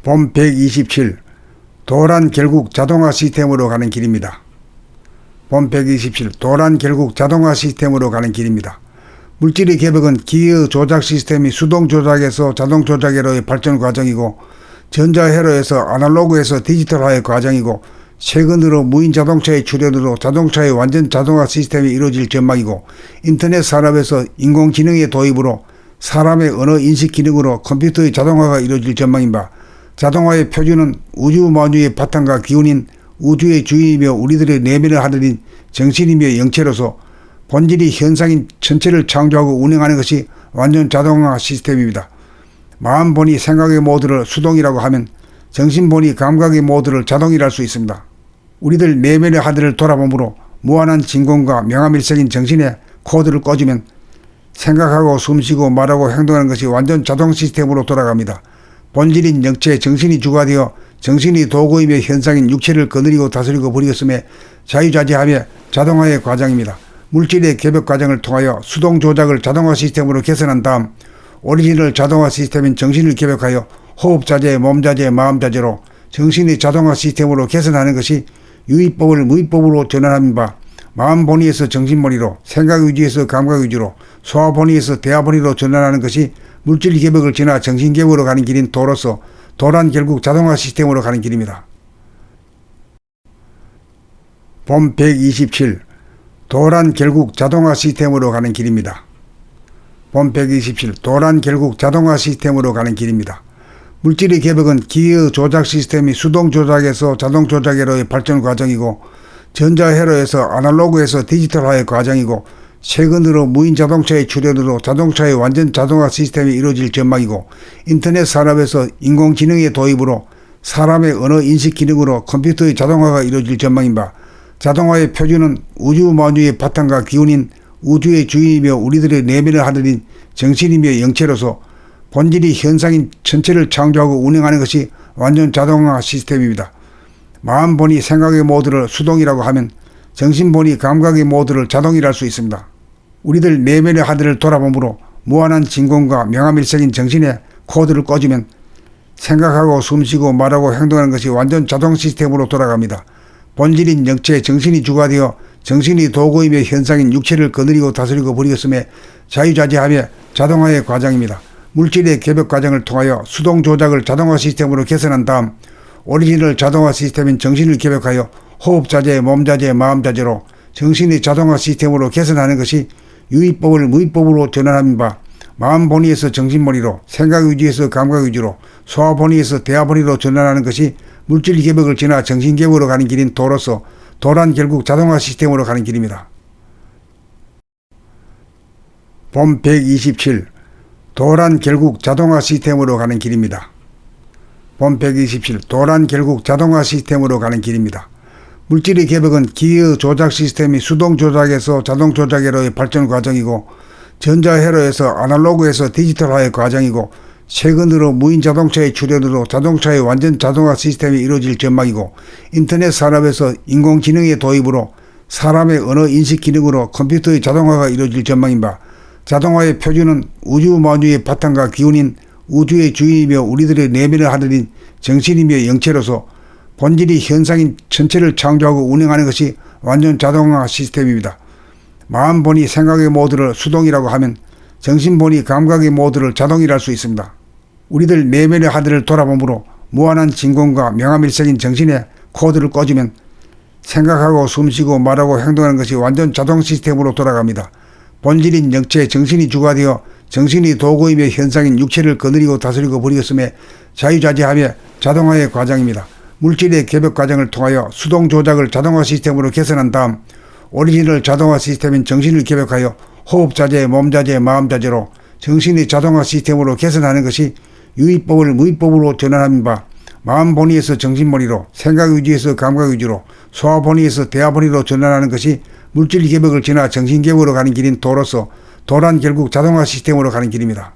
본 127. 도란 결국 자동화 시스템으로 가는 길입니다. 본 127. 도란 결국 자동화 시스템으로 가는 길입니다. 물질의 개벽은 기의 조작 시스템이 수동 조작에서 자동 조작으로의 발전 과정이고, 전자회로에서 아날로그에서 디지털화의 과정이고, 최근으로 무인 자동차의 출현으로 자동차의 완전 자동화 시스템이 이루어질 전망이고, 인터넷 산업에서 인공지능의 도입으로 사람의 언어 인식 기능으로 컴퓨터의 자동화가 이루어질 전망인 바, 자동화의 표준은 우주 만유의 바탕과 기운인 우주의 주인이며 우리들의 내면을 하늘인 정신이며 영체로서 본질이 현상인 전체를 창조하고 운행하는 것이 완전 자동화 시스템입니다. 마음 본이 생각의 모드를 수동이라고 하면 정신 본이 감각의 모드를 자동이라 할 수 있습니다. 우리들 내면의 하늘을 돌아보므로 무한한 진공과 명암일색인 정신의 코드를 꽂으면 생각하고 숨쉬고 말하고 행동하는 것이 완전 자동 시스템으로 돌아갑니다. 본질인 영체 정신이 주가 되어 정신이 도구이며 현상인 육체를 거느리고 다스리고 버리겠음에 자유자재하며 자동화의 과정입니다. 물질의 개벽 과정을 통하여 수동 조작을 자동화 시스템으로 개선한 다음 오리지널 자동화 시스템인 정신을 개벽하여 호흡자재, 몸자재, 마음자재로 정신의 자동화 시스템으로 개선하는 것이 유의법을 무의법으로 전환하는 바, 마음 본위에서 정신 본위로, 생각 위주에서 감각 위주로, 소화 본위에서 대화 본위로 전환하는 것이 물질 개벽을 지나 정신 개벽으로 가는 길인 도로서 도란 결국 자동화 시스템으로 가는 길입니다. 본 127. 도란 결국 자동화 시스템으로 가는 길입니다. 본 127. 도란 결국 자동화 시스템으로 가는 길입니다. 물질의 개벽은 기의 조작 시스템이 수동 조작에서 자동 조작으로의 발전 과정이고, 전자회로에서 아날로그에서 디지털화의 과정이고, 최근으로 무인 자동차의 출현으로 자동차의 완전 자동화 시스템이 이루어질 전망이고, 인터넷 산업에서 인공지능의 도입으로 사람의 언어 인식 기능으로 컴퓨터의 자동화가 이루어질 전망인 바, 자동화의 표준은 우주 만유의 바탕과 기운인 우주의 주인이며 우리들의 내면을 하늘인 정신이며 영체로서 본질이 현상인 전체를 창조하고 운행하는 것이 완전 자동화 시스템입니다. 마음 본이 생각의 모드를 수동이라고 하면 정신 본이 감각의 모드를 자동이라 할 수 있습니다. 우리들 내면의 하늘을 돌아보므로 무한한 진공과 명암일색인 정신의 코드를 꽂으면 생각하고 숨쉬고 말하고 행동하는 것이 완전 자동 시스템으로 돌아갑니다. 본질인 영체 정신이 주가 되어 정신이 도구이며 현상인 육체를 거느리고 다스리고 버리겠음에 자유자재하며 자동화의 과정입니다. 물질의 개벽 과정을 통하여 수동 조작을 자동화 시스템으로 개선한 다음 오리지널 자동화 시스템인 정신을 개벽하여 호흡자재, 몸자재, 마음자재로 정신의 자동화 시스템으로 개선하는 것이 유의법을 무의법으로 전환하는 바, 마음 본위에서 정신 본위로, 생각 위주에서 감각 위주로, 소화 본위에서 대화 본위로 전환하는 것이 물질 개벽을 지나 정신 개벽으로 가는 길인 도로서 도란 결국 자동화 시스템으로 가는 길입니다. 본 127. 도란 결국 자동화 시스템으로 가는 길입니다. 본 127. 도란 결국 자동화 시스템으로 가는 길입니다. 물질의 개벽은 기의 조작 시스템이 수동 조작에서 자동 조작으로의 발전 과정이고, 전자회로에서 아날로그에서 디지털화의 과정이고, 최근으로 무인 자동차의 출현으로 자동차의 완전 자동화 시스템이 이루어질 전망이고, 인터넷 산업에서 인공지능의 도입으로 사람의 언어 인식 기능으로 컴퓨터의 자동화가 이루어질 전망인 바, 자동화의 표준은 우주 만유의 바탕과 기운인 우주의 주인이며 우리들의 내면을 하늘인 정신이며 영체로서 본질이 현상인 전체를 창조하고 운행하는 것이 완전 자동화 시스템입니다. 마음 본이 생각의 모드를 수동이라고 하면 정신 본이 감각의 모드를 자동이라 할 수 있습니다. 우리들 내면의 하늘을 돌아보므로 무한한 진공과 명암일색인 정신의 코드를 꽂으면 생각하고 숨쉬고 말하고 행동하는 것이 완전 자동 시스템으로 돌아갑니다. 본질인 영체 정신이 주가 되어 정신이 도구이며 현상인 육체를 거느리고 다스리고 버리겠음에 자유자재하며 자동화의 과정입니다. 물질의 개벽 과정을 통하여 수동 조작을 자동화 시스템으로 개선한 다음 오리지널 자동화 시스템인 정신을 개벽하여 호흡자재, 몸자재, 마음자재로 정신의 자동화 시스템으로 개선하는 것이 유의법을 무의법으로 전환하는 바, 마음 본위에서 정신 본위로, 생각 위주에서 감각 위주로, 소화 본위에서 대화 본위로 전환하는 것이 물질 개벽을 지나 정신 개벽으로 가는 길인 도로서 도란 결국 자동화 시스템으로 가는 길입니다.